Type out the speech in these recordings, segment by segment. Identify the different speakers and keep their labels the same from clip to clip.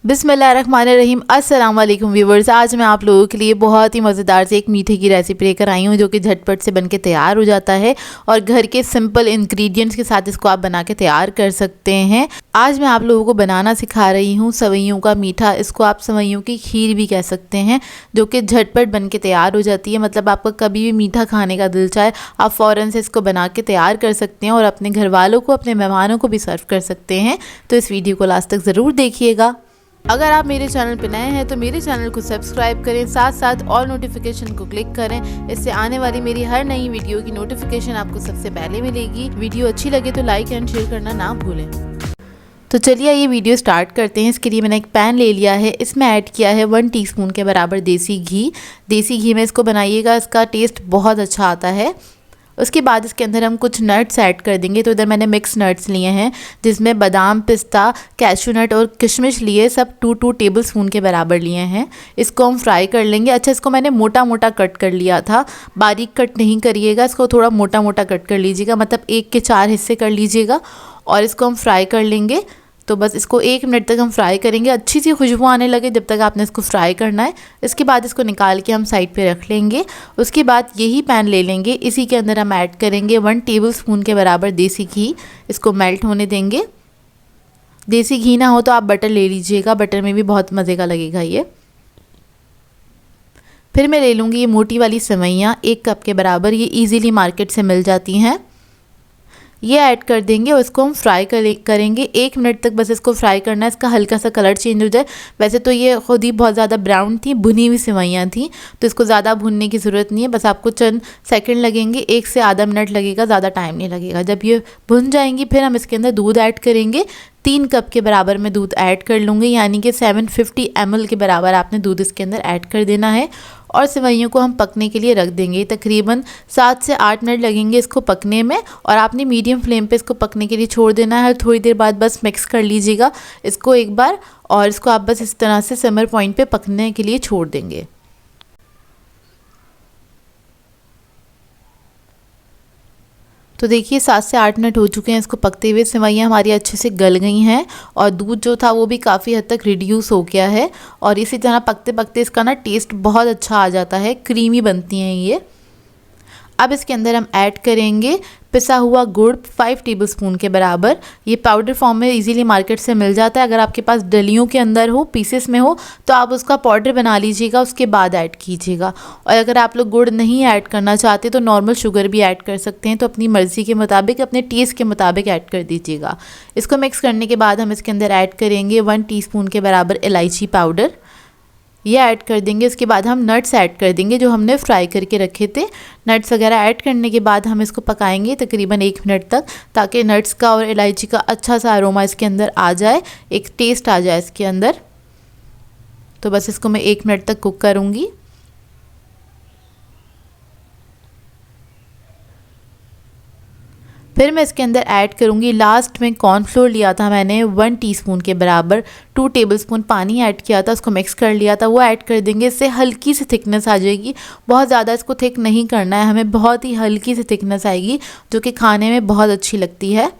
Speaker 1: बिस्मिल्लाहिर्रहमानिर्रहीम। अस्सलाम वालेकुम व्यूवर्स। आज मैं आप लोगों के लिए बहुत ही मज़ेदार से एक मीठे की रेसिपी लेकर आई हूँ जो कि झटपट से बनके तैयार हो जाता है और घर के सिंपल इंग्रेडिएंट्स के साथ इसको आप बना के तैयार कर सकते हैं। आज मैं आप लोगों को बनाना सिखा रही हूँ सवैयों का मीठा। इसको आप सवैयों की खीर भी कह सकते हैं, जो कि झटपट बन के तैयार हो जाती है। मतलब आपका कभी भी मीठा खाने का दिल चाहे आप फ़ौरन से इसको बना के तैयार कर सकते हैं और अपने घर वालों को, अपने मेहमानों को भी सर्व कर सकते हैं। तो इस वीडियो को लास्ट तक ज़रूर देखिएगा। अगर आप मेरे चैनल पर नए हैं तो मेरे चैनल को सब्सक्राइब करें, साथ साथ ऑल नोटिफिकेशन को क्लिक करें। इससे आने वाली मेरी हर नई वीडियो की नोटिफिकेशन आपको सबसे पहले मिलेगी। वीडियो अच्छी लगे तो लाइक एंड शेयर करना ना भूलें। तो चलिए ये वीडियो स्टार्ट करते हैं। इसके लिए मैंने एक पैन ले लिया है, इसमें ऐड किया है 1 टीस्पून के बराबर देसी घी। देसी घी में इसको बनाइएगा, इसका टेस्ट बहुत अच्छा आता है। उसके बाद इसके अंदर हम कुछ नट्स ऐड कर देंगे। तो इधर मैंने मिक्स नट्स लिए हैं जिसमें बादाम, पिस्ता, कैशू नट और किशमिश लिए, सब 2 टेबल स्पून के बराबर लिए हैं। इसको हम फ्राई कर लेंगे। अच्छा, इसको मैंने मोटा मोटा कट कर लिया था, बारीक कट नहीं करिएगा, इसको थोड़ा मोटा मोटा कट कर लीजिएगा, मतलब 1 के 4 हिस्से कर लीजिएगा और इसको हम फ्राई कर लेंगे। तो बस इसको 1 मिनट तक हम फ्राई करेंगे, अच्छी सी खुशबू आने लगे जब तक आपने इसको फ्राई करना है। इसके बाद इसको निकाल के हम साइड पे रख लेंगे। उसके बाद यही पैन ले लेंगे, इसी के अंदर हम ऐड करेंगे 1 टेबल स्पून के बराबर देसी घी। इसको मेल्ट होने देंगे। देसी घी ना हो तो आप बटर ले लीजिएगा, बटर में भी बहुत मज़े का लगेगा ये। फिर मैं ले लूँगी ये मोटी वाली सेवइयाँ 1 कप के बराबर, ये ईज़िली मार्केट से मिल जाती हैं। ये ऐड कर देंगे और इसको हम फ्राई करेंगे 1 मिनट तक। बस इसको फ्राई करना है, इसका हल्का सा कलर चेंज हो जाए। वैसे तो ये खुद ही बहुत ज़्यादा ब्राउन थी, भुनी हुई सेवइयाँ थी, तो इसको ज़्यादा भुनने की ज़रूरत नहीं है। बस आपको चंद सेकंड लगेंगे, 1 से आधा मिनट लगेगा, ज़्यादा टाइम नहीं लगेगा। जब ये भुन जाएंगी फिर हम इसके अंदर दूध ऐड करेंगे। 3 कप के बराबर मैं दूध ऐड कर लूँगी, यानी कि 750 ml के बराबर आपने दूध इसके अंदर ऐड कर देना है। और सेवइयों को हम पकने के लिए रख देंगे। तकरीबन 7 से 8 मिनट लगेंगे इसको पकने में और आपने मीडियम फ्लेम पे इसको पकने के लिए छोड़ देना है। थोड़ी देर बाद बस मिक्स कर लीजिएगा इसको एक बार और इसको आप बस इस तरह से सिमर पॉइंट पे पकने के लिए छोड़ देंगे। तो देखिए 7 से 8 मिनट हो चुके हैं इसको पकते हुए। सेवइयाँ हमारी अच्छे से गल गई हैं और दूध जो था वो भी काफ़ी हद तक रिड्यूस हो गया है और इसी तरह पकते पकते इसका ना टेस्ट बहुत अच्छा आ जाता है, क्रीमी बनती हैं ये। अब इसके अंदर हम ऐड करेंगे पिसा हुआ गुड़ 5 टेबलस्पून के बराबर। ये पाउडर फॉर्म में इजीली मार्केट से मिल जाता है। अगर आपके पास डलियों के अंदर हो, पीसेस में हो, तो आप उसका पाउडर बना लीजिएगा, उसके बाद ऐड कीजिएगा। और अगर आप लोग गुड़ नहीं ऐड करना चाहते तो नॉर्मल शुगर भी ऐड कर सकते हैं। तो अपनी मर्ज़ी के मुताबिक, अपने टेस्ट के मुताबिक ऐड कर दीजिएगा। इसको मिक्स करने के बाद हम इसके अंदर ऐड करेंगे 1 टीस्पून के बराबर इलायची पाउडर, ये ऐड कर देंगे। उसके बाद हम नट्स ऐड कर देंगे जो हमने फ्राई करके रखे थे। नट्स वगैरह ऐड करने के बाद हम इसको पकाएंगे तकरीबन 1 मिनट तक, ताकि नट्स का और इलायची का अच्छा सा अरोमा इसके अंदर आ जाए, एक टेस्ट आ जाए इसके अंदर। तो बस इसको मैं 1 मिनट तक कुक करूँगी। फिर मैं इसके अंदर ऐड करूँगी, लास्ट में कॉर्नफ्लोर लिया था मैंने 1 टीस्पून के बराबर, 2 टेबलस्पून पानी ऐड किया था, उसको मिक्स कर लिया था, वो ऐड कर देंगे। इससे हल्की सी थिकनेस आ जाएगी, बहुत ज़्यादा इसको थिक नहीं करना है हमें, बहुत ही हल्की सी थिकनेस आएगी जो कि खाने में बहुत अच्छी लगती है।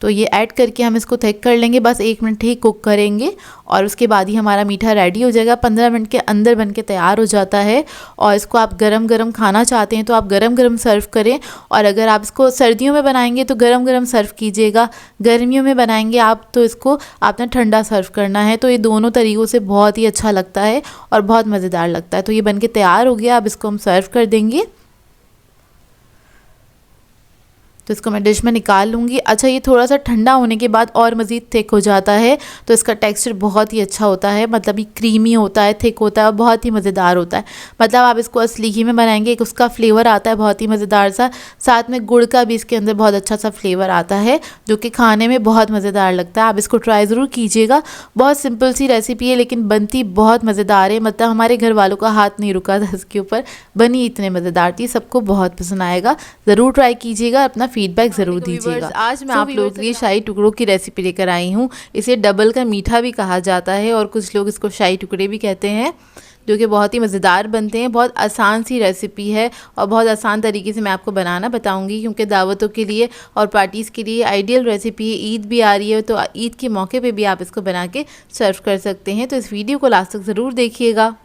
Speaker 1: तो ये ऐड करके हम इसको थिक कर लेंगे, बस 1 मिनट ही कुक करेंगे और उसके बाद ही हमारा मीठा रेडी हो जाएगा। 15 मिनट के अंदर बनके तैयार हो जाता है। और इसको आप गरम गरम खाना चाहते हैं तो आप गरम गरम सर्व करें, और अगर आप इसको सर्दियों में बनाएंगे तो गरम गरम सर्व कीजिएगा। गर्मियों में बनाएंगे आप तो इसको आपने ठंडा सर्व करना है। तो ये दोनों तरीक़ों से बहुत ही अच्छा लगता है और बहुत मज़ेदार लगता है। तो ये बनके तैयार हो गया, अब इसको हम सर्व कर देंगे। तो इसको मैं डिश में निकाल लूँगी। अच्छा, ये थोड़ा सा ठंडा होने के बाद और मज़ीद थिक हो जाता है, तो इसका टेक्सचर बहुत ही अच्छा होता है, मतलब ये क्रीमी होता है, थिक होता है और बहुत ही मज़ेदार होता है। मतलब आप इसको असली घी में बनाएंगे, एक उसका फ्लेवर आता है बहुत ही मज़ेदार सा, साथ में गुड़ का भी इसके अंदर बहुत अच्छा सा फ्लेवर आता है जो कि खाने में बहुत मज़ेदार लगता है। आप इसको ट्राई ज़रूर कीजिएगा। बहुत सिंपल सी रेसिपी है लेकिन बनती बहुत मज़ेदार है। मतलब हमारे घर वालों का हाथ नहीं रुका था इसके ऊपर, बनी इतने मज़ेदार थी, सबको बहुत पसंद आएगा। ज़रूर ट्राई कीजिएगा, अपना फीडबैक ज़रूर दीजिएगा। आज मैं आप लोगों के लिए शाही टुकड़ों की रेसिपी लेकर आई हूँ। इसे डबल का मीठा भी कहा जाता है और कुछ लोग इसको शाही टुकड़े भी कहते हैं। जो कि बहुत ही मज़ेदार बनते हैं। बहुत आसान सी रेसिपी है और बहुत आसान तरीके से मैं आपको बनाना बताऊंगी, क्योंकि दावतों के लिए और पार्टीज़ के लिए आइडियल रेसिपी है। ईद भी आ रही है तो ईद के मौके पे भी आप इसको बना के सर्व कर सकते हैं। तो इस वीडियो को लास्ट तक ज़रूर देखिएगा।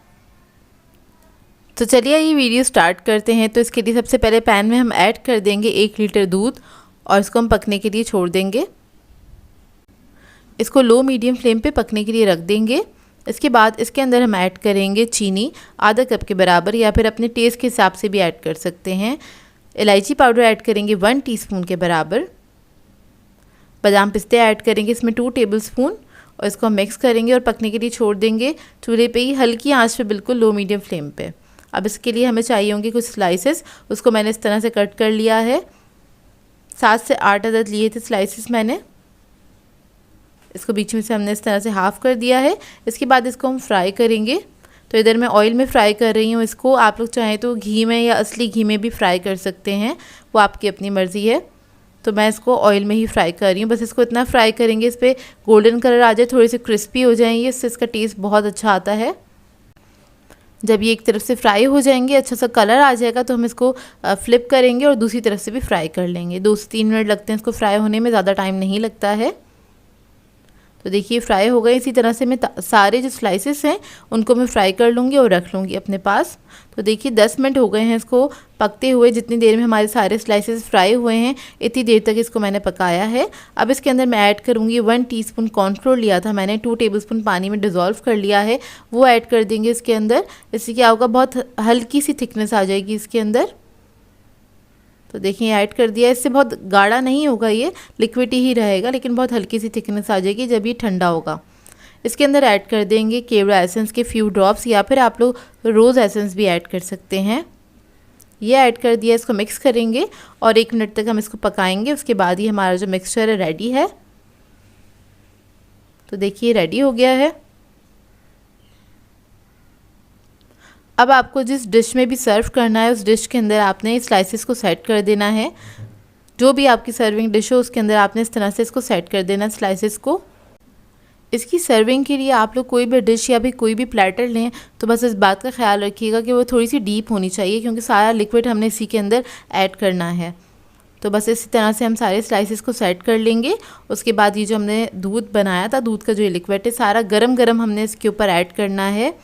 Speaker 1: तो चलिए ये वीडियो स्टार्ट करते हैं। तो इसके लिए सबसे पहले पैन में हम ऐड कर देंगे 1 लीटर दूध और इसको हम पकने के लिए छोड़ देंगे। इसको लो मीडियम फ्लेम पे पकने के लिए रख देंगे। इसके बाद इसके अंदर हम ऐड करेंगे चीनी आधा कप के बराबर, या फिर अपने टेस्ट के हिसाब से भी ऐड कर सकते हैं। इलायची पाउडर ऐड करेंगे 1 टीस्पून के बराबर। बादाम पिस्ते ऐड करेंगे इसमें 2 टेबलस्पून और इसको हम मिक्स करेंगे और पकने के लिए छोड़ देंगे चूल्हे पे ही हल्की आंच पे, बिल्कुल लो मीडियम फ्लेम पे। अब इसके लिए हमें चाहिए होंगे कुछ स्लाइसेस, उसको मैंने इस तरह से कट कर लिया है। 7 से 8 अदद लिए थे स्लाइसेस मैंने। इसको बीच में से हमने इस तरह से हाफ़ कर दिया है। इसके बाद इसको हम फ्राई करेंगे। तो इधर मैं ऑयल में फ्राई कर रही हूँ इसको। आप लोग चाहें तो घी में या असली घी में भी फ्राई कर सकते हैं, वो आपकी अपनी मर्ज़ी है। तो मैं इसको ऑयल में ही फ्राई कर रही हूँ। बस इसको इतना फ्राई करेंगे इस पर गोल्डन कलर आ जाए, थोड़े से क्रिस्पी हो जाएंगे, इससे इसका टेस्ट बहुत अच्छा आता है। जब ये एक तरफ से फ्राई हो जाएंगे, अच्छा सा कलर आ जाएगा, तो हम इसको फ्लिप करेंगे और दूसरी तरफ से भी फ्राई कर लेंगे। 2 से 3 मिनट लगते हैं इसको फ्राई होने में, ज़्यादा टाइम नहीं लगता है। तो देखिए फ्राई हो गए। इसी तरह से मैं सारे जो स्लाइसेस हैं उनको मैं फ्राई कर लूँगी और रख लूँगी अपने पास। तो देखिए 10 मिनट हो गए हैं इसको पकते हुए। जितनी देर में हमारे सारे स्लाइसेस फ्राई हुए हैं, इतनी देर तक इसको मैंने पकाया है। अब इसके अंदर मैं ऐड करूँगी 1 टीस्पून कॉर्नफ्लोर लिया था मैंने, 2 टेबलस्पून पानी में डिज़ोल्व कर लिया है, वो ऐड कर देंगे इसके अंदर। इससे क्या होगा, बहुत हल्की सी थिकनेस आ जाएगी इसके अंदर। तो देखिए ऐड कर दिया। इससे बहुत गाढ़ा नहीं होगा, ये लिक्विडी ही रहेगा, लेकिन बहुत हल्की सी थिकनेस आ जाएगी जब ये ठंडा होगा। इसके अंदर ऐड कर देंगे केवड़ा एसेंस के फ्यू ड्रॉप्स, या फिर आप लोग रोज़ एसेंस भी ऐड कर सकते हैं। ये ऐड कर दिया। इसको मिक्स करेंगे और 1 मिनट तक हम इसको पकाएंगे। उसके बाद ही हमारा जो मिक्सचर है रेडी है। तो देखिए रेडी हो गया है। अब आपको जिस डिश में भी सर्व करना है, उस डिश के अंदर आपने स्लाइसेस को सेट कर देना है। जो भी आपकी सर्विंग डिश हो उसके अंदर आपने इस तरह से इसको सेट कर देना स्लाइसेस को। इसकी सर्विंग के लिए आप लोग कोई भी डिश या भी कोई भी प्लेटर लें, तो बस इस बात का ख्याल रखिएगा कि वो थोड़ी सी डीप होनी चाहिए, क्योंकि सारा लिक्विड हमने इसी के अंदर ऐड करना है। तो बस इसी तरह से हम सारे स्लाइसेस को सेट कर लेंगे। उसके बाद ये जो हमने दूध बनाया था, दूध का जो लिक्विड है सारा गरम गरम हमने इसके ऊपर ऐड करना है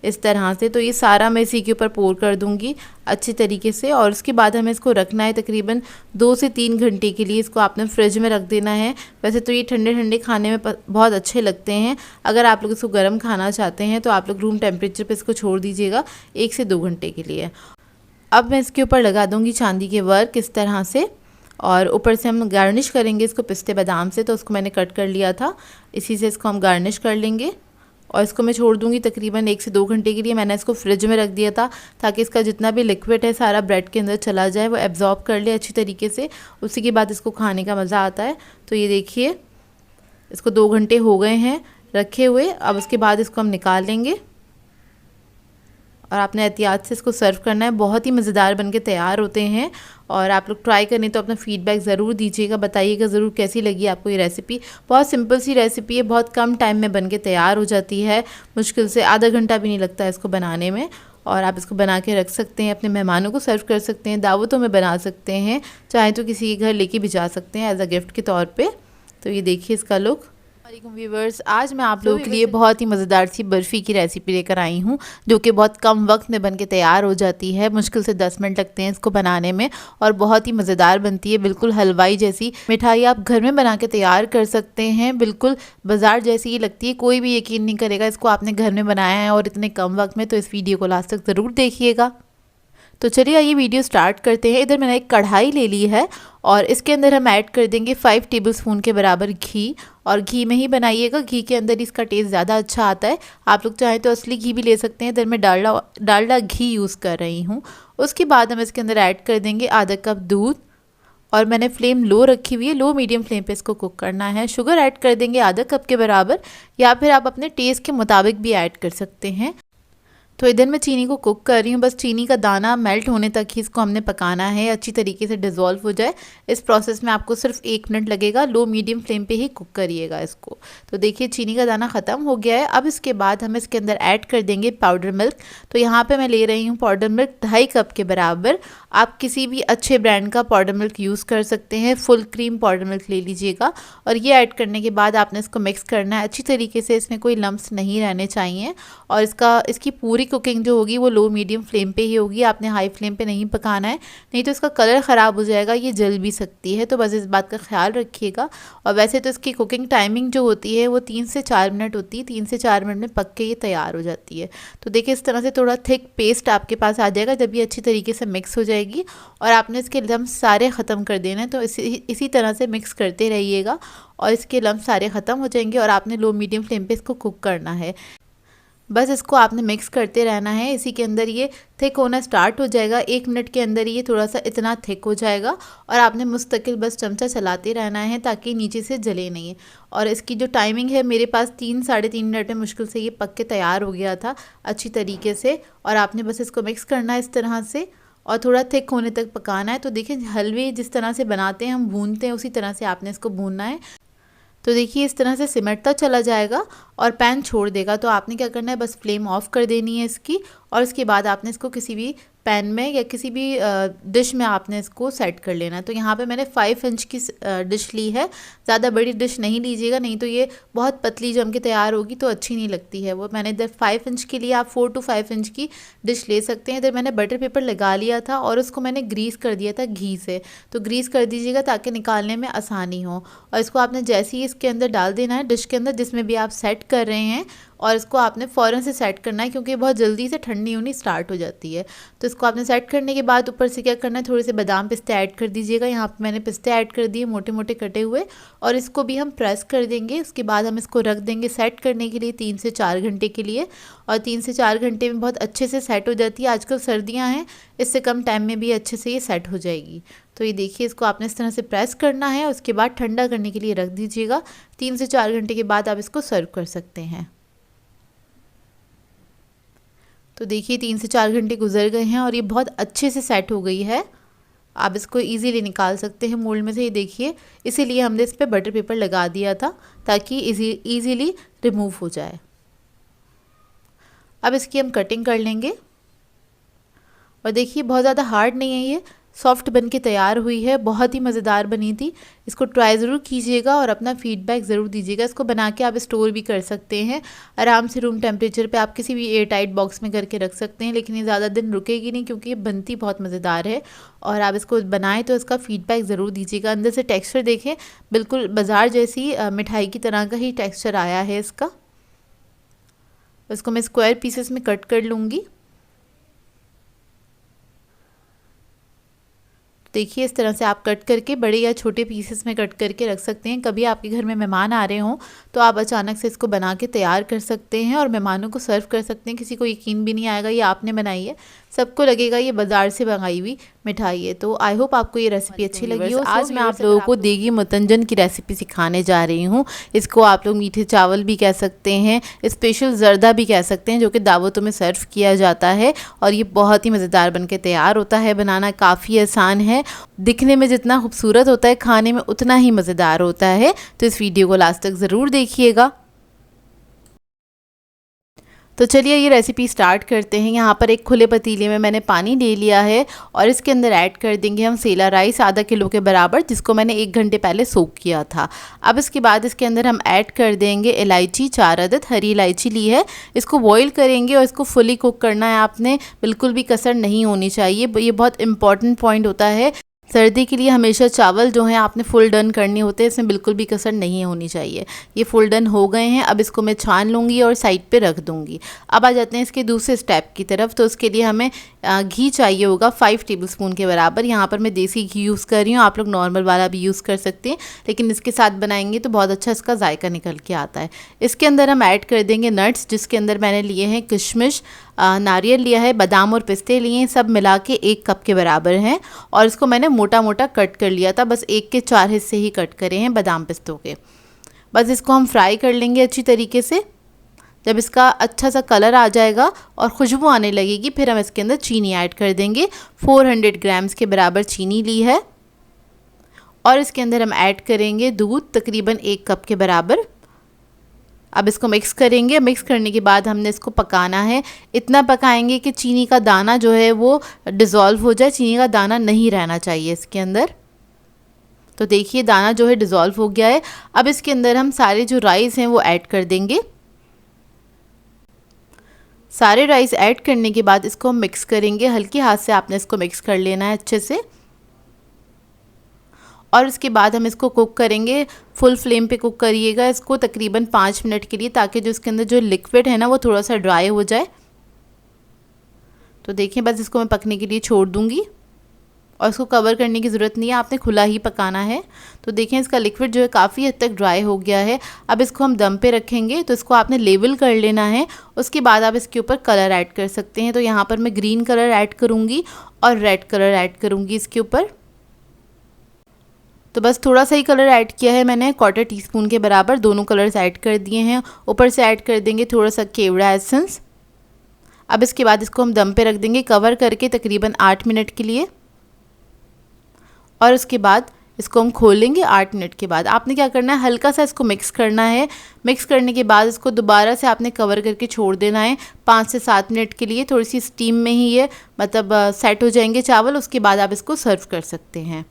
Speaker 1: इस तरह से। तो ये सारा मैं इसी के ऊपर पोर कर दूंगी अच्छी तरीके से। और उसके बाद हमें इसको रखना है तकरीबन 2 से 3 घंटे के लिए। इसको आपने फ्रिज में रख देना है। वैसे तो ये ठंडे ठंडे खाने में बहुत अच्छे लगते हैं। अगर आप लोग इसको गर्म खाना चाहते हैं तो आप लोग रूम टेम्परेचर पे इसको छोड़ दीजिएगा 1 से 2 घंटे के लिए। अब मैं इसके ऊपर लगा दूँगी चांदी के वर्क इस तरह से, और ऊपर से हम गार्निश करेंगे इसको पिस्ते बादाम से। तो उसको मैंने कट कर लिया था, इसी से इसको हम गार्निश कर लेंगे। और इसको मैं छोड़ दूंगी तकरीबन 1 से 2 घंटे के लिए। मैंने इसको फ्रिज में रख दिया था ताकि इसका जितना भी लिक्विड है सारा ब्रेड के अंदर चला जाए, वो एब्जॉर्ब कर ले अच्छी तरीके से। उसी के बाद इसको खाने का मज़ा आता है। तो ये देखिए इसको 2 घंटे हो गए हैं रखे हुए। अब उसके बाद इसको हम निकाल लेंगे और आपने एहतियात से इसको सर्व करना है। बहुत ही मज़ेदार बनके तैयार होते हैं और आप लोग ट्राई करें तो अपना फ़ीडबैक ज़रूर दीजिएगा, बताइएगा ज़रूर कैसी लगी आपको ये रेसिपी। बहुत सिंपल सी रेसिपी है, बहुत कम टाइम में बनके तैयार हो जाती है। मुश्किल से आधा घंटा भी नहीं लगता है इसको बनाने में। और आप इसको बना के रख सकते हैं, अपने मेहमानों को सर्व कर सकते हैं, दावतों में बना सकते हैं, चाहे तो किसी के घर लेके भी जा सकते हैं एज अ गिफ्ट के तौर पे। तो ये देखिए इसका लुक। वालेकुम व्यूवर्स, आज मैं आप लोगों के लिए बहुत ही मज़ेदार सी बर्फ़ी की रेसिपी लेकर आई हूँ, जो कि बहुत कम वक्त में बनके तैयार हो जाती है। मुश्किल से 10 मिनट लगते हैं इसको बनाने में और बहुत ही मज़ेदार बनती है। बिल्कुल हलवाई जैसी मिठाई आप घर में बना के तैयार कर सकते हैं। बिल्कुल बाज़ार जैसी ही लगती है, कोई भी यकीन नहीं करेगा इसको आपने घर में बनाया है और इतने कम वक्त में। तो इस वीडियो को लास्ट तक ज़रूर देखिएगा। तो चलिए आइए वीडियो स्टार्ट करते हैं। इधर मैंने एक कढ़ाई ले ली है और इसके अंदर हम ऐड कर देंगे 5 टेबलस्पून के बराबर घी। और घी में ही बनाइएगा, घी के अंदर इसका टेस्ट ज़्यादा अच्छा आता है। आप लोग चाहें तो असली घी भी ले सकते हैं। इधर मैं डालडा घी यूज़ कर रही हूँ। उसके बाद हम इसके अंदर ऐड कर देंगे आधा कप दूध और मैंने फ्लेम लो रखी हुई है, लो मीडियम फ्लेम पे इसको कुक करना है। शुगर ऐड कर देंगे आधा कप के बराबर, या फिर आप अपने टेस्ट के मुताबिक भी ऐड कर सकते हैं। तो इधर मैं चीनी को कुक कर रही हूँ, बस चीनी का दाना मेल्ट होने तक ही इसको हमने पकाना है, अच्छी तरीके से डिज़ोल्व हो जाए। इस प्रोसेस में आपको सिर्फ 1 मिनट लगेगा, लो मीडियम फ्लेम पे ही कुक करिएगा इसको। तो देखिए चीनी का दाना ख़त्म हो गया है। अब इसके बाद हम इसके अंदर ऐड कर देंगे पाउडर मिल्क। तो यहाँ पर मैं ले रही हूँ पाउडर मिल्क 2.5 कप के बराबर। आप किसी भी अच्छे ब्रांड का पाउडर मिल्क यूज़ कर सकते हैं, फुल क्रीम पाउडर मिल्क ले लीजिएगा। और ये ऐड करने के बाद आपने इसको मिक्स करना है अच्छी तरीके से, इसमें कोई लम्प्स नहीं रहने चाहिए। और इसकी पूरी कुकिंग जो होगी वो लो मीडियम फ्लेम पे ही होगी, आपने हाई फ्लेम पे नहीं पकाना है, नहीं तो इसका कलर ख़राब हो जाएगा, ये जल भी सकती है। तो बस इस बात का ख्याल रखिएगा। और वैसे तो इसकी कुकिंग टाइमिंग जो होती है वो 3 से 4 मिनट होती है, 3 से 4 मिनट में पक के ये तैयार हो जाती है। तो देखिए इस तरह से थोड़ा थिक पेस्ट आपके पास आ जाएगा जब ये अच्छी तरीके से मिक्स हो जाएगी। और आपने इसके लम्स सारे ख़त्म कर देना है, तो इसी तरह से मिक्स करते रहिएगा और इसके लम्स सारे ख़त्म हो जाएंगे। और आपने लो मीडियम फ्लेम पे इसको कुक करना है, बस इसको आपने मिक्स करते रहना है। इसी के अंदर ये थिक होना स्टार्ट हो जाएगा, 1 मिनट के अंदर ये थोड़ा सा इतना थिक हो जाएगा। और आपने मुस्तकिल बस चमचा चलाते रहना है ताकि नीचे से जले नहीं। और इसकी जो टाइमिंग है, मेरे पास 3 साढ़े 3 मिनट में मुश्किल से ये पक के तैयार हो गया था अच्छी तरीके से। और आपने बस इसको मिक्स करना है इस तरह से और थोड़ा थिक होने तक पकाना है। तो देखिए हलवे जिस तरह से बनाते हैं हम, भूनते हैं, उसी तरह से आपने इसको भूनना है। तो देखिए इस तरह से सिमटता चला जाएगा और पैन छोड़ देगा। तो आपने क्या करना है, बस फ्लेम ऑफ कर देनी है इसकी। और इसके बाद आपने इसको किसी भी पैन में या किसी भी डिश में आपने इसको सेट कर लेना है। तो यहाँ पे मैंने 5 इंच की डिश ली है, ज़्यादा बड़ी डिश नहीं लीजिएगा, नहीं तो ये बहुत पतली जम के तैयार होगी तो अच्छी नहीं लगती है वो। मैंने इधर 5 इंच के लिए आप 4 to 5 इंच की डिश ले सकते हैं। इधर मैंने बटर पेपर लगा लिया था और उसको मैंने ग्रीस कर दिया था घी से। तो ग्रीस कर दीजिएगा ताकि निकालने में आसानी हो। और इसको आपने जैसे ही इसके अंदर डाल देना है, डिश के अंदर जिसमें भी आप सेट कर रहे हैं, और इसको आपने फ़ौरन से सेट करना है क्योंकि बहुत जल्दी से ठंडी होनी स्टार्ट हो जाती है। तो इसको आपने सेट करने के बाद ऊपर से क्या करना है, थोड़े से बादाम पिस्ते ऐड कर दीजिएगा। यहाँ पे मैंने पिस्ते ऐड कर दिए मोटे मोटे कटे हुए, और इसको भी हम प्रेस कर देंगे। उसके बाद हम इसको रख देंगे सेट करने के लिए 3 से 4 घंटे के लिए। और 3 से 4 घंटे में बहुत अच्छे से सेट हो जाती है। आजकल सर्दियाँ हैं, इससे कम टाइम में भी अच्छे से ये सेट हो जाएगी। तो ये देखिए इसको आपने इस तरह से प्रेस करना है, उसके बाद ठंडा करने के लिए रख दीजिएगा। 3 से 4 घंटे के बाद आप इसको सर्व कर सकते हैं। तो देखिए 3 से 4 घंटे गुजर गए हैं और ये बहुत अच्छे से सेट हो गई है। आप इसको इजीली निकाल सकते हैं मोल्ड में से। ये देखिए इसीलिए हमने इस पर बटर पेपर लगा दिया था ताकि इजीली रिमूव हो जाए। अब इसकी हम कटिंग कर लेंगे। और देखिए बहुत ज़्यादा हार्ड नहीं है, ये सॉफ्ट बन के तैयार हुई है, बहुत ही मज़ेदार बनी थी। इसको ट्राई ज़रूर कीजिएगा और अपना फीडबैक ज़रूर दीजिएगा। इसको बना के आप स्टोर भी कर सकते हैं आराम से, रूम टेम्परेचर पे आप किसी भी एयर टाइट बॉक्स में करके रख सकते हैं। लेकिन ये ज़्यादा दिन रुकेगी नहीं क्योंकि ये बनती बहुत मज़ेदार है। और आप इसको बनाएं तो इसका फ़ीडबैक ज़रूर दीजिएगा। अंदर से टेक्स्चर देखें, बिल्कुल बाज़ार जैसी मिठाई की तरह का ही टेक्स्चर आया है इसका। इसको मैं स्क्वायर पीसेस में कट कर लूँगी। देखिए इस तरह से आप कट करके बड़े या छोटे पीसेस में कट करके रख सकते हैं। कभी आपके घर में मेहमान आ रहे हों तो आप अचानक से इसको बना के तैयार कर सकते हैं और मेहमानों को सर्व कर सकते हैं। किसी को यकीन भी नहीं आएगा ये आपने बनाई है, सबको लगेगा ये बाज़ार से मंगाई हुई मिठाई है। तो आई होप आपको ये रेसिपी अच्छी लगी हो। आज मैं आप लोगों को देगी मुतंजन की रेसिपी सिखाने जा रही हूँ। इसको आप लोग मीठे चावल भी कह सकते हैं, स्पेशल जर्दा भी कह सकते हैं, जो कि दावतों में सर्व किया जाता है। और ये बहुत ही मज़ेदार बन के तैयार होता है। बनाना काफ़ी आसान है, दिखने में जितना खूबसूरत होता है खाने में उतना ही मज़ेदार होता है। तो इस वीडियो को लास्ट तक ज़रूर देखिएगा। तो चलिए ये रेसिपी स्टार्ट करते हैं। यहाँ पर एक खुले पतीले में मैंने पानी ले लिया है और इसके अंदर ऐड कर देंगे हम सेला राइस आधा किलो के बराबर, जिसको मैंने 1 घंटे पहले सोक किया था। अब इसके बाद इसके अंदर हम ऐड कर देंगे इलायची, 4 अदद हरी इलायची ली है। इसको बॉईल करेंगे और इसको फुली कुक करना है आपने, बिल्कुल भी कसर नहीं होनी चाहिए। ये बहुत इंपॉर्टेंट पॉइंट होता है। सर्दी के लिए हमेशा चावल जो हैं आपने फुल डन करने होते हैं, इसमें बिल्कुल भी कसर नहीं होनी चाहिए। ये फुल डन हो गए हैं। अब इसको मैं छान लूँगी और साइड पे रख दूँगी। अब आ जाते हैं इसके दूसरे स्टेप की तरफ। तो उसके लिए हमें घी चाहिए होगा 5 टेबलस्पून के बराबर। यहाँ पर मैं देसी घी यूज़ कर रही हूँ, आप लोग नॉर्मल वाला भी यूज़ कर सकते हैं, लेकिन इसके साथ बनाएंगे तो बहुत अच्छा इसका जायका निकल के आता है। इसके अंदर हम ऐड कर देंगे नट्स, जिसके अंदर मैंने लिए हैं किशमिश, नारियल लिया है, बादाम और पिस्ते लिए हैं, सब मिला के 1 कप के बराबर हैं। और इसको मैंने मोटा मोटा कट कर लिया था, बस 1 के 4 हिस्से ही कट करे हैं बादाम पिस्तों के। बस इसको हम फ्राई कर लेंगे अच्छी तरीके से। जब इसका अच्छा सा कलर आ जाएगा और खुशबू आने लगेगी, फिर हम इसके अंदर चीनी ऐड कर देंगे। 400 ग्राम्स के बराबर चीनी ली है और इसके अंदर हम ऐड करेंगे दूध तकरीबन 1 कप के बराबर। अब इसको मिक्स करेंगे। मिक्स करने के बाद हमने इसको पकाना है। इतना पकाएंगे कि चीनी का दाना जो है वो डिज़ोल्व हो जाए, चीनी का दाना नहीं रहना चाहिए इसके अंदर। तो देखिए दाना जो है डिज़ोल्व हो गया है। अब इसके अंदर हम सारे जो राइस हैं वो ऐड कर देंगे। सारे राइस ऐड करने के बाद इसको हम मिक्स करेंगे। हल्के हाथ से आपने इसको मिक्स कर लेना है अच्छे से और उसके बाद हम इसको कुक करेंगे। फुल फ्लेम पे कुक करिएगा इसको तकरीबन 5 मिनट के लिए, ताकि जो इसके अंदर जो लिक्विड है ना वो थोड़ा सा ड्राई हो जाए। तो देखिए बस इसको मैं पकने के लिए छोड़ दूँगी और इसको कवर करने की ज़रूरत नहीं है, आपने खुला ही पकाना है। तो देखें इसका लिक्विड जो है काफ़ी हद तक ड्राई हो गया है। अब इसको हम दम पे रखेंगे। तो इसको आपने लेवल कर लेना है। उसके बाद आप इसके ऊपर कलर ऐड कर सकते हैं। तो यहाँ पर मैं ग्रीन कलर ऐड करूँगी और रेड कलर ऐड करूँगी इसके ऊपर। तो बस थोड़ा सा ही कलर ऐड किया है मैंने, 1/4 टीस्पून के बराबर दोनों कलर्स ऐड कर दिए हैं। ऊपर से ऐड कर देंगे थोड़ा सा केवड़ा एसेंस। अब इसके बाद इसको हम दम पे रख देंगे कवर करके तकरीबन 8 मिनट के लिए और उसके बाद इसको हम खोलेंगे। 8 मिनट के बाद आपने क्या करना है, हल्का सा इसको मिक्स करना है। मिक्स करने के बाद इसको दोबारा से आपने कवर करके छोड़ देना है 5 से 7 मिनट के लिए। थोड़ी सी स्टीम में ही ये मतलब सेट हो जाएंगे चावल। उसके बाद आप इसको सर्व कर सकते हैं।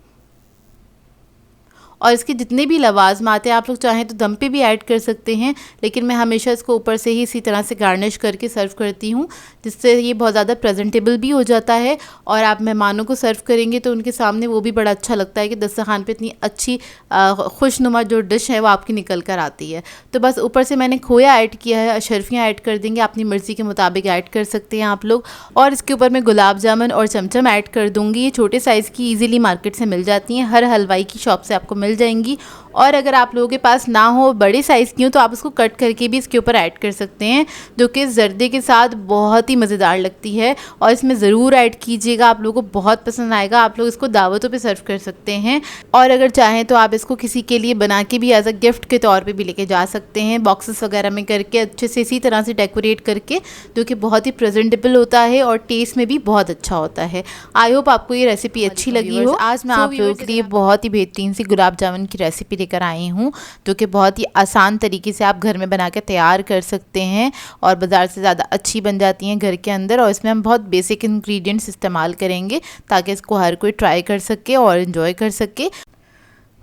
Speaker 1: और इसके जितने भी लवाज़मात हैं आप लोग चाहें तो दम पे भी ऐड कर सकते हैं, लेकिन मैं हमेशा इसको ऊपर से ही इसी तरह से गार्निश करके सर्व करती हूँ, जिससे ये बहुत ज़्यादा प्रेजेंटेबल भी हो जाता है। और आप मेहमानों को सर्व करेंगे तो उनके सामने वो भी बड़ा अच्छा लगता है कि दस्तरखान पे इतनी अच्छी खुशनुमा जो डिश है वो आपकी निकल कर आती है। तो बस ऊपर से मैंने खोया ऐड किया है, अशरफियाँ ऐड कर देंगे, अपनी मर्ज़ी के मुताबिक ऐड कर सकते हैं आप लोग। और इसके ऊपर मैं गुलाब जामुन और चमचम ऐड कर दूँगी। ये छोटे साइज़ की ईज़िली मार्केट से मिल जाती हैं, हर हलवाई की शॉप से आपको मिल जाएंगी। और अगर आप लोगों के पास ना हो, बड़े साइज़ की हो, तो आप उसको कट करके भी इसके ऊपर ऐड कर सकते हैं, जो कि ज़र्दे के साथ बहुत ही मज़ेदार लगती है। और इसमें ज़रूर ऐड कीजिएगा, आप लोगों को बहुत पसंद आएगा। आप लोग इसको दावतों पे सर्व कर सकते हैं और अगर चाहें तो आप इसको किसी के लिए बना के भी एज अ गिफ्ट के तौर पे भी लेके जा सकते हैं, बॉक्सेस वगैरह में करके अच्छे से इसी तरह से डेकोरेट करके, जो कि बहुत ही प्रेजेंटेबल होता है और टेस्ट में भी बहुत अच्छा होता है। आई होप आपको ये रेसिपी अच्छी लगी हो। आज मैं आप लोगों के लिए बहुत ही बेहतरीन सी गुलाब जामुन की रेसिपी लेकर आई हूँ, जो कि बहुत ही आसान तरीके से आप घर में बना के तैयार कर सकते हैं और बाज़ार से ज़्यादा अच्छी बन जाती हैं घर के अंदर। और इसमें हम बहुत बेसिक इंग्रेडिएंट्स इस्तेमाल करेंगे ताकि इसको हर कोई ट्राई कर सके और इन्जॉय कर सके।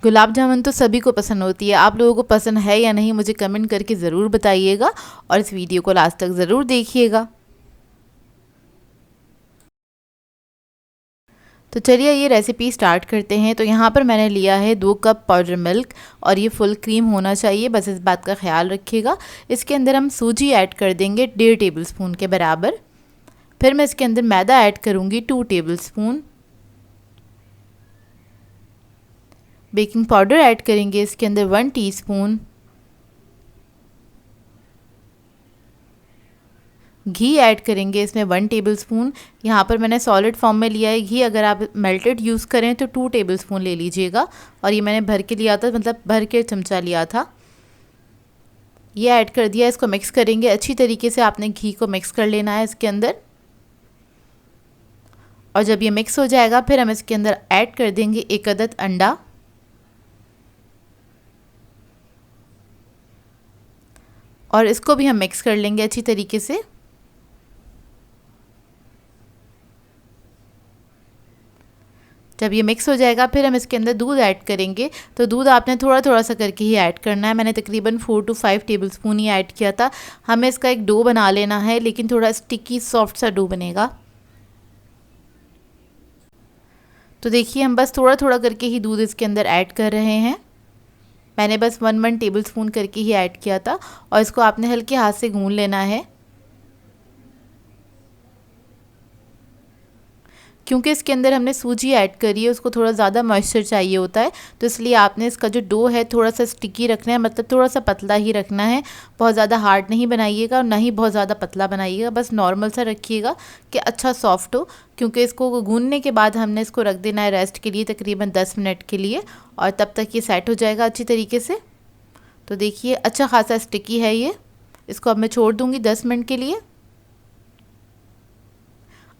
Speaker 1: गुलाब जामुन तो सभी को पसंद होती है, आप लोगों को पसंद है या नहीं मुझे कमेंट करके ज़रूर बताइएगा और इस वीडियो को लास्ट तक ज़रूर देखिएगा। तो चलिए ये रेसिपी स्टार्ट करते हैं। तो यहाँ पर मैंने लिया है 2 कप पाउडर मिल्क और ये फुल क्रीम होना चाहिए, बस इस बात का ख्याल रखिएगा। इसके अंदर हम सूजी ऐड कर देंगे 1.5 टेबलस्पून के बराबर। फिर मैं इसके अंदर मैदा ऐड करूँगी 2 टेबलस्पून। बेकिंग पाउडर ऐड करेंगे इसके अंदर 1 टीस्पून। घी ऐड करेंगे इसमें 1 टेबलस्पून। यहाँ पर मैंने सॉलिड फॉर्म में लिया है घी, अगर आप मेल्टेड यूज़ करें तो 2 टेबलस्पून ले लीजिएगा। और ये मैंने भर के लिया था, मतलब भर के चमचा लिया था। ये ऐड कर दिया, इसको मिक्स करेंगे अच्छी तरीके से। आपने घी को मिक्स कर लेना है इसके अंदर। और जब ये मिक्स हो जाएगा फिर हम इसके अंदर ऐड कर देंगे 1 अदद अंडा। और इसको भी हम मिक्स कर लेंगे अच्छी तरीके से। जब ये मिक्स हो जाएगा फिर हम इसके अंदर दूध ऐड करेंगे। तो दूध आपने थोड़ा थोड़ा सा करके ही ऐड करना है। मैंने तकरीबन 4 to 5 टेबलस्पून ही ऐड किया था। हमें इसका एक डो बना लेना है, लेकिन थोड़ा स्टिकी सॉफ्ट सा डो बनेगा। तो देखिए हम बस थोड़ा थोड़ा करके ही दूध इसके अंदर ऐड कर रहे हैं। मैंने बस 1 टेबलस्पून करके ही ऐड किया था और इसको आपने हल्के हाथ से गूंद लेना है, क्योंकि इसके अंदर हमने सूजी ऐड करी है, उसको थोड़ा ज़्यादा मॉइस्चर चाहिए होता है। तो इसलिए आपने इसका जो डो है थोड़ा सा स्टिकी रखना है, मतलब थोड़ा सा पतला ही रखना है। बहुत ज़्यादा हार्ड नहीं बनाइएगा और ना ही बहुत ज़्यादा पतला बनाइएगा, बस नॉर्मल सा रखिएगा कि अच्छा सॉफ्ट हो। क्योंकि इसको गूंदने के बाद हमने इसको रख देना है रेस्ट के लिए तकरीबन 10 मिनट के लिए, और तब तक ये सेट हो जाएगा अच्छी तरीके से। तो देखिए अच्छा खासा स्टिकी है ये, इसको अब मैं छोड़ दूंगी 10 मिनट के लिए।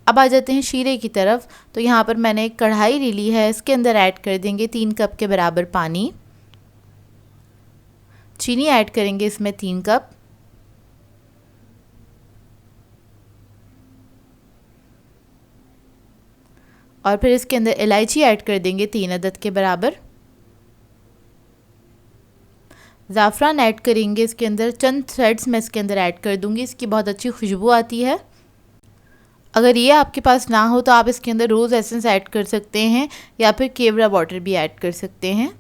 Speaker 1: अब आ जाते हैं शीरे की तरफ। तो यहाँ पर मैंने एक कढ़ाई ले ली है, इसके अंदर ऐड कर देंगे 3 कप के बराबर पानी। चीनी ऐड करेंगे इसमें 3 कप। और फिर इसके अंदर इलायची ऐड कर देंगे 3 अदद के बराबर। ज़ाफ़रान ऐड करेंगे इसके अंदर, चंद थ्रेड्स मैं इसके अंदर ऐड कर दूंगी, इसकी बहुत अच्छी खुशबू आती है। अगर ये आपके पास ना हो तो आप इसके अंदर रोज़ एसेंस ऐड कर सकते हैं या फिर केवड़ा वाटर भी ऐड कर सकते हैं।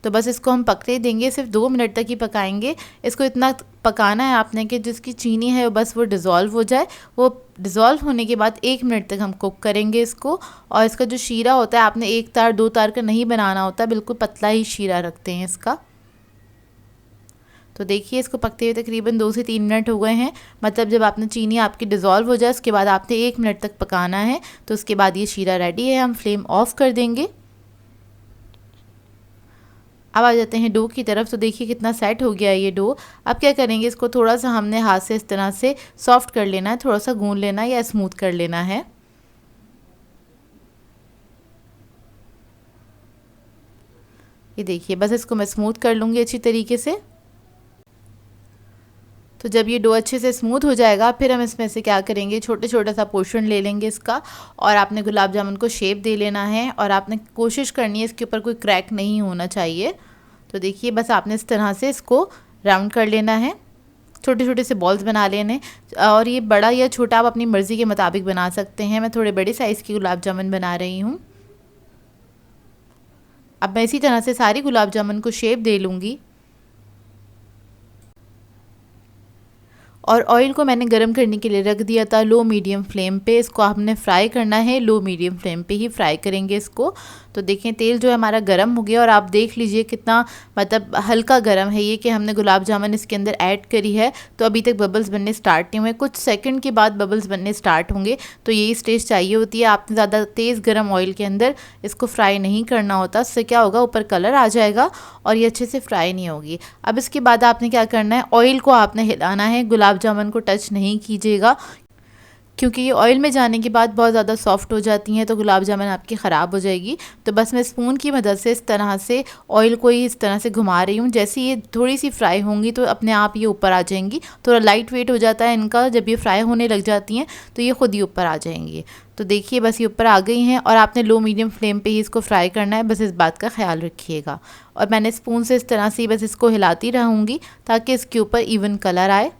Speaker 1: तो बस इसको हम पकने देंगे, सिर्फ 2 मिनट तक ही पकाएंगे। इसको इतना पकाना है आपने कि जिसकी चीनी है बस वो डिज़ोल्व हो जाए। वो डिज़ोल्व होने के बाद 1 मिनट तक हम कुक करेंगे इसको। और इसका जो शीरा होता है आपने 1 तार 2 तार का नहीं बनाना होता, बिल्कुल पतला ही शीरा रखते हैं इसका। तो देखिए इसको पकते हुए तकरीबन 2 से 3 मिनट हो गए हैं। मतलब जब आपने चीनी आपकी डिज़ोल्व हो जाए उसके बाद आपने 1 मिनट तक पकाना है। तो उसके बाद ये शीरा रेडी है, हम फ्लेम ऑफ कर देंगे। अब आ जाते हैं डो की तरफ। तो देखिए कितना सेट हो गया है ये डो। अब क्या करेंगे, इसको थोड़ा सा हमने हाथ से इस तरह से सॉफ्ट कर लेना है, थोड़ा सा गूंद लेना है या स्मूथ कर लेना है। ये देखिए बस इसको मैं स्मूथ कर लूँगी अच्छी तरीके से। तो जब ये डो अच्छे से स्मूथ हो जाएगा फिर हम इसमें से क्या करेंगे, छोटे छोटा सा पोर्शन ले लेंगे इसका। और आपने गुलाब जामुन को शेप दे लेना है और आपने कोशिश करनी है इसके ऊपर कोई क्रैक नहीं होना चाहिए। तो देखिए बस आपने इस तरह से इसको राउंड कर लेना है, छोटे छोटे से बॉल्स बना लेने। और ये बड़ा या छोटा आप अपनी मर्ज़ी के मुताबिक बना सकते हैं। मैं थोड़े बड़े साइज़ की गुलाब जामुन बना रही हूँ। अब मैं इसी तरह से सारी गुलाब जामुन को शेप दे लूँगी। और ऑयल को मैंने गरम करने के लिए रख दिया था लो मीडियम फ्लेम पे। इसको हमने फ्राई करना है, लो मीडियम फ्लेम पे ही फ्राई करेंगे इसको। तो देखें तेल जो है हमारा गरम हो गया और आप देख लीजिए कितना मतलब हल्का गरम है ये कि हमने गुलाब जामुन इसके अंदर ऐड करी है। तो अभी तक बबल्स बनने स्टार्ट नहीं हुए, कुछ सेकंड के बाद बबल्स बनने स्टार्ट होंगे। तो यही स्टेज चाहिए होती है। आपने ज़्यादा तेज़ गरम ऑयल के अंदर इसको फ्राई नहीं करना होता, उससे क्या होगा ऊपर कलर आ जाएगा और ये अच्छे से फ्राई नहीं होगी। अब इसके बाद आपने क्या करना है, ऑयल को आपने हिलाना है, गुलाब जामुन को टच नहीं कीजिएगा क्योंकि ये ऑयल में जाने के बाद बहुत ज़्यादा सॉफ्ट हो जाती हैं तो गुलाब जामुन आपकी ख़राब हो जाएगी। तो बस मैं स्पून की मदद से इस तरह से ऑयल को ही इस तरह से घुमा रही हूँ। जैसे ये थोड़ी सी फ्राई होंगी तो अपने आप ये ऊपर आ जाएंगी। थोड़ा लाइट वेट हो जाता है इनका, जब ये फ्राई होने लग जाती हैं तो ये ख़ुद ही ऊपर आ जाएंगी। तो देखिए बस ये ऊपर आ गई हैं और आपने लो मीडियम फ्लेम पे ही इसको फ्राई करना है, बस इस बात का ख्याल रखिएगा। और मैंने स्पून से इस तरह से ही बस इसको हिलाती रहूँगी ताकि इसके ऊपर इवन कलर आए।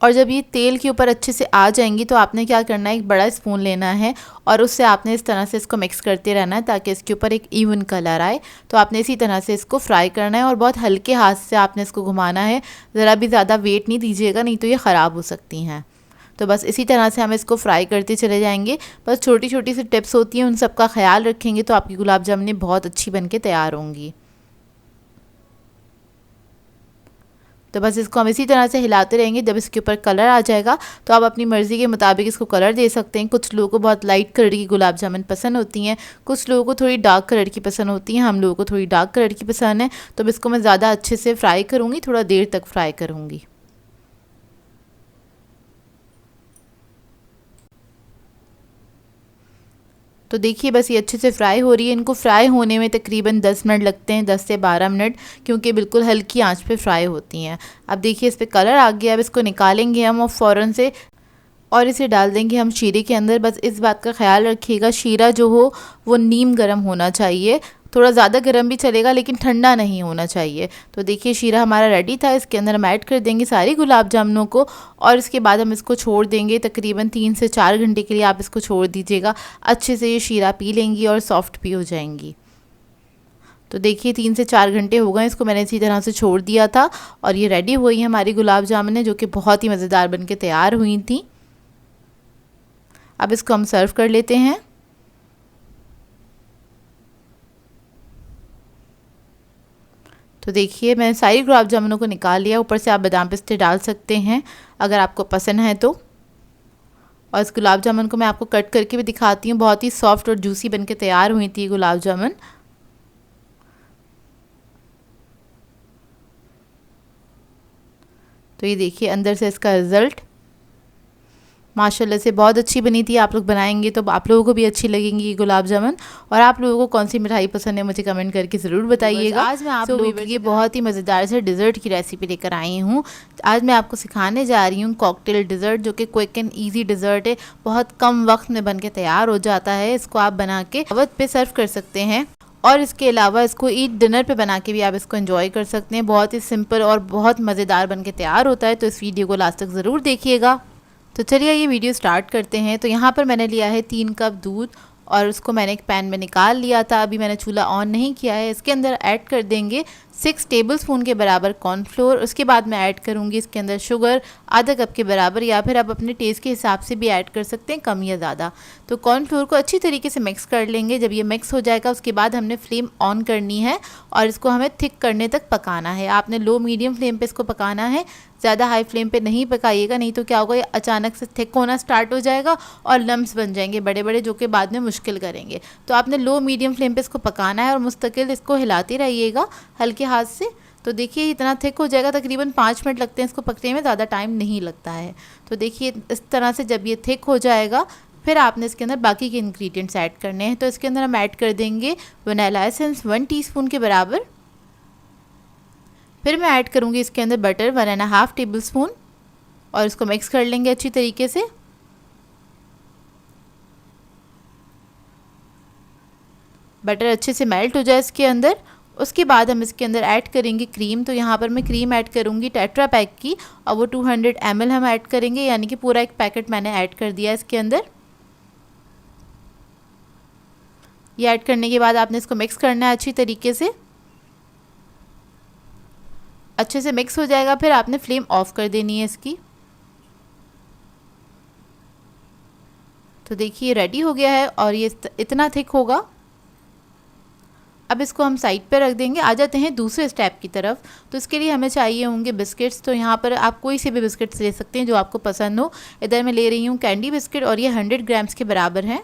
Speaker 1: और जब ये तेल के ऊपर अच्छे से आ जाएंगी तो आपने क्या करना है, एक बड़ा स्पून लेना है और उससे आपने इस तरह से इसको मिक्स करते रहना है ताकि इसके ऊपर एक इवन कलर आए। तो आपने इसी तरह से इसको फ्राई करना है और बहुत हल्के हाथ से आपने इसको घुमाना है, ज़रा भी ज़्यादा वेट नहीं दीजिएगा नहीं तो ये ख़राब हो सकती हैं। तो बस इसी तरह से हम इसको फ्राई करते चले जाएंगे। बस छोटी छोटी सी टिप्स होती हैं, उन सब का ख्याल रखेंगे तो आपकी गुलाब जामुन बहुत अच्छी बन के तैयार होंगी। तो बस इसको हम इसी तरह से हिलाते रहेंगे। जब इसके ऊपर कलर आ जाएगा तो आप अपनी मर्ज़ी के मुताबिक इसको कलर दे सकते हैं। कुछ लोगों को बहुत लाइट कलर की गुलाब जामुन पसंद होती हैं, कुछ लोगों को थोड़ी डार्क कलर की पसंद होती हैं, हम लोगों को थोड़ी डार्क कलर की पसंद है। तो इसको मैं ज़्यादा अच्छे से फ्राई करूँगी, थोड़ा देर तक फ्राई करूँगी। तो देखिए बस ये अच्छे से फ्राई हो रही है। इनको फ्राई होने में तकरीबन 10 मिनट लगते हैं, 10 से 12 मिनट, क्योंकि बिल्कुल हल्की आंच पे फ्राई होती हैं। अब देखिए इस पर कलर आ गया। अब इसको निकालेंगे हम और फ़ौरन से और इसे डाल देंगे हम शीरे के अंदर। बस इस बात का ख्याल रखिएगा शीरा जो हो वो नीम गर्म होना चाहिए, थोड़ा ज़्यादा गर्म भी चलेगा लेकिन ठंडा नहीं होना चाहिए। तो देखिए शीरा हमारा रेडी था। इसके अंदर हम ऐड कर देंगे सारी गुलाब जामुनों को और इसके बाद हम इसको छोड़ देंगे तकरीबन 3 से 4 घंटे के लिए। आप इसको छोड़ दीजिएगा, अच्छे से ये शीरा पी लेंगी और सॉफ्ट भी हो जाएंगी। तो देखिए 3 से 4 घंटे हो गए, इसको मैंने इसी तरह से छोड़ दिया था और ये रेडी हुई है हमारी गुलाब जामुन जो कि बहुत ही मज़ेदार बन के तैयार हुई थी। अब इसको हम सर्व कर लेते हैं। तो देखिए मैंने सारी गुलाब जामुनों को निकाल लिया। ऊपर से आप बादाम पिस्ते डाल सकते हैं अगर आपको पसंद है तो। और इस गुलाब जामुन को मैं आपको कट करके भी दिखाती हूँ, बहुत ही सॉफ्ट और जूसी बनके तैयार हुई थी गुलाब जामुन। तो ये देखिए अंदर से इसका रिज़ल्ट माशाल्लाह से बहुत अच्छी बनी थी। आप लोग बनाएंगे तो आप लोगों को भी अच्छी लगेंगी ये गुलाब जामुन। और आप लोगों को कौन सी मिठाई पसंद है मुझे कमेंट करके ज़रूर बताइएगा। आज मैं आप लोगों के लिए बहुत ही मज़ेदार से डिज़र्ट की रेसिपी लेकर आई हूँ। आज मैं आपको सिखाने जा रही हूँ कॉकटेल डिज़र्ट, जो कि क्विक एंड ईजी डिज़र्ट है। बहुत कम वक्त में बन के तैयार हो जाता है। इसको आप बना के दावत पे सर्व कर सकते हैं और इसके अलावा इसको ईद डिनर पे बना के भी आप इसको एंजॉय कर सकते हैं। बहुत ही सिंपल और बहुत मज़ेदार बन के तैयार होता है। तो इस वीडियो को लास्ट तक ज़रूर देखिएगा। तो चलिए ये वीडियो स्टार्ट करते हैं। तो यहाँ पर मैंने लिया है 3 कप दूध और उसको मैंने एक पैन में निकाल लिया था। अभी मैंने चूल्हा ऑन नहीं किया है। इसके अंदर ऐड कर देंगे 6 टेबलस्पून के बराबर कॉर्नफ्लोर। उसके बाद मैं ऐड करूँगी इसके अंदर शुगर आधा कप के बराबर, या फिर आप अपने टेस्ट के हिसाब से भी ऐड कर सकते हैं, कम या ज़्यादा। तो कॉर्नफ्लोर को अच्छी तरीके से मिक्स कर लेंगे। जब ये मिक्स हो जाएगा उसके बाद हमने फ्लेम ऑन करनी है और इसको हमें थिक करने तक पकाना है। आपने लो मीडियम फ्लेम पे इसको पकाना है, ज़्यादा हाई फ्लेम पे नहीं पकाइएगा, नहीं तो क्या होगा ये अचानक से थिक होना स्टार्ट हो जाएगा और लम्स बन जाएंगे बड़े बड़े, जो कि बाद में मुश्किल करेंगे। तो आपने लो मीडियम फ्लेम पे इसको पकाना है और मुस्तकिल इसको हिलाते रहिएगा हल्के हाथ से। तो देखिए इतना थिक हो जाएगा, तकरीबन 5 मिनट लगते हैं इसको पकने में, ज़्यादा टाइम नहीं लगता है। तो देखिए इस तरह से जब ये थिक हो जाएगा फिर आपने इसके अंदर बाकी के इंग्रेडिएंट्स ऐड करने हैं। तो इसके अंदर हम ऐड कर देंगे वनीला एसेंस 1 टीस्पून के बराबर। फिर मैं ऐड करूँगी इसके अंदर बटर 1.5 टेबलस्पून और इसको मिक्स कर लेंगे अच्छी तरीके से। बटर अच्छे से मेल्ट हो जाए इसके अंदर। उसके बाद हम इसके अंदर ऐड करेंगे क्रीम। तो यहाँ पर मैं क्रीम ऐड करूँगी टेट्रा पैक की और वो 200 ml हम ऐड करेंगे, यानी कि पूरा एक पैकेट मैंने ऐड कर दिया इसके अंदर। ये ऐड करने के बाद आपने इसको मिक्स करना है अच्छी तरीके से। अच्छे से मिक्स हो जाएगा फिर आपने फ्लेम ऑफ कर देनी है इसकी। तो देखिए रेडी हो गया है और ये इतना थिक होगा। अब इसको हम साइड पे रख देंगे। आ जाते हैं दूसरे स्टेप की तरफ। तो इसके लिए हमें चाहिए होंगे बिस्किट्स। तो यहाँ पर आप कोई से भी बिस्किट्स ले सकते हैं जो आपको पसंद हो। इधर मैं ले रही हूँ कैंडी बिस्किट और ये 100 ग्राम्स के बराबर हैं।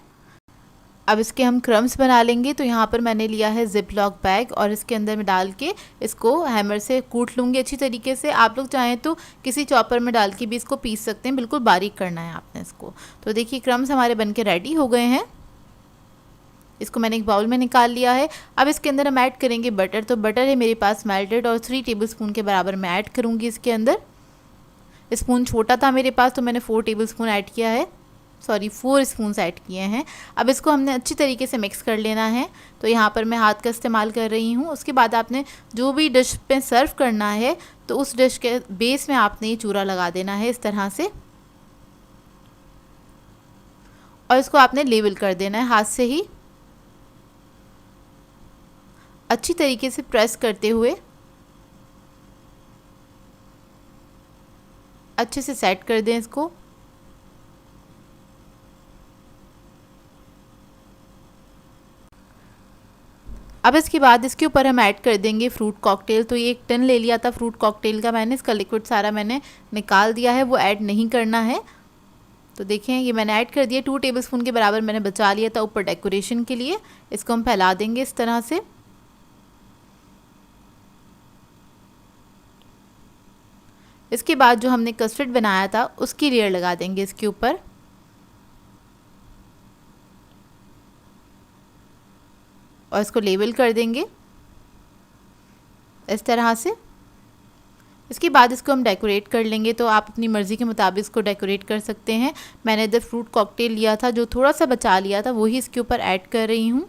Speaker 1: अब इसके हम क्रम्स बना लेंगे। तो यहाँ पर मैंने लिया है जिप लॉक बैग और इसके अंदर में डाल के इसको हैमर से कूट लूँगी अच्छी तरीके से। आप लोग चाहें तो किसी चॉपर में डाल के भी इसको पीस सकते हैं, बिल्कुल बारीक करना है आपने इसको। तो देखिए क्रम्स हमारे बनके रेडी हो गए हैं। इसको मैंने एक बाउल में निकाल लिया है। अब इसके अंदर हम ऐड करेंगे बटर। तो बटर है मेरे पास मेल्टेड और 3 टेबलस्पून के बराबर मैं ऐड करूँगी इसके अंदर। स्पून छोटा था मेरे पास तो मैंने 4 टेबलस्पून ऐड किया है, 4 स्पून ऐड किए हैं। अब इसको हमने अच्छी तरीके से मिक्स कर लेना है। तो यहाँ पर मैं हाथ का इस्तेमाल कर रही हूँ। उसके बाद आपने जो भी डिश पे सर्व करना है तो उस डिश के बेस में आपने ये चूरा लगा देना है इस तरह से, और इसको आपने लेवल कर देना है हाथ से ही अच्छी तरीके से प्रेस करते हुए अच्छे से सेट कर दें इसको। अब इसके बाद इसके ऊपर हम ऐड कर देंगे फ्रूट कॉकटेल। तो ये एक टिन ले लिया था फ्रूट कॉकटेल का मैंने, इसका लिक्विड सारा मैंने निकाल दिया है, वो ऐड नहीं करना है। तो देखें ये मैंने ऐड कर दिया, 2 टेबलस्पून के बराबर मैंने बचा लिया था ऊपर डेकोरेशन के लिए। इसको हम फैला देंगे इस तरह से। इसके बाद जो हमने कस्टर्ड बनाया था उसकी लेयर लगा देंगे इसके ऊपर। और इसको लेवल कर देंगे इस तरह से। इसके बाद इसको हम डेकोरेट कर लेंगे। तो आप अपनी मर्ज़ी के मुताबिक इसको डेकोरेट कर सकते हैं। मैंने इधर फ्रूट कॉकटेल लिया था, जो थोड़ा सा बचा लिया था वही इसके ऊपर ऐड कर रही हूँ।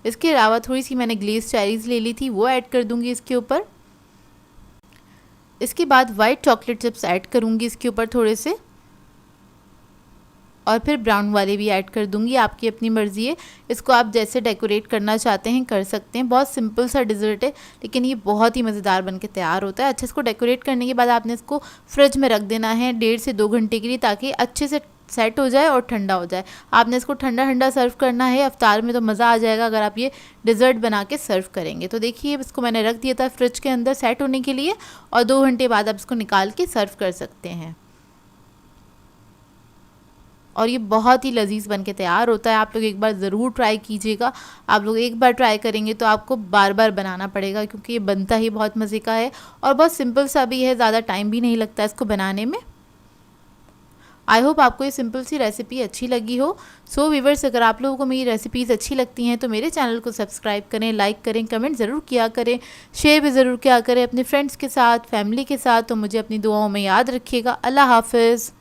Speaker 1: इसके अलावा थोड़ी सी मैंने ग्लेज़ चेरीज़ ले ली थी, वो ऐड कर दूँगी इसके ऊपर। इसके बाद वाइट चॉकलेट चिप्स ऐड करूँगी इसके ऊपर थोड़े से, और फिर ब्राउन वाले भी ऐड कर दूंगी, आपकी अपनी मर्ज़ी है। इसको आप जैसे डेकोरेट करना चाहते हैं कर सकते हैं। बहुत सिंपल सा डिज़र्ट है लेकिन ये बहुत ही मज़ेदार बनके तैयार होता है। अच्छे इसको डेकोरेट करने के बाद आपने इसको फ्रिज में रख देना है 1.5 से 2 घंटे के लिए, ताकि अच्छे से सेट हो जाए और ठंडा हो जाए। आपने इसको ठंडा ठंडा सर्व करना है। अफ्तार में तो मज़ा आ जाएगा अगर आप ये डिज़र्ट बना के सर्व करेंगे। तो देखिए इसको मैंने रख दिया था फ्रिज के अंदर सेट होने के लिए, और 2 घंटे बाद आप इसको निकाल के सर्व कर सकते हैं। और ये बहुत ही लजीज बन के तैयार होता है। आप लोग एक बार ज़रूर ट्राई कीजिएगा। आप लोग एक बार ट्राई करेंगे तो आपको बार बार बनाना पड़ेगा, क्योंकि ये बनता ही बहुत मज़े का है और बहुत सिंपल सा भी है, ज़्यादा टाइम भी नहीं लगता इसको बनाने में। आई होप आपको ये सिंपल सी रेसिपी अच्छी लगी हो। सो व्यूअर्स, अगर आप लोगों को मेरी रेसिपीज़ अच्छी लगती हैं तो मेरे चैनल को सब्सक्राइब करें, लाइक करें, कमेंट ज़रूर किया करें, शेयर भी ज़रूर किया करें अपने फ्रेंड्स के साथ, फैमिली के साथ। तो मुझे अपनी दुआओं में याद रखिएगा। अल्लाह हाफ़िज़।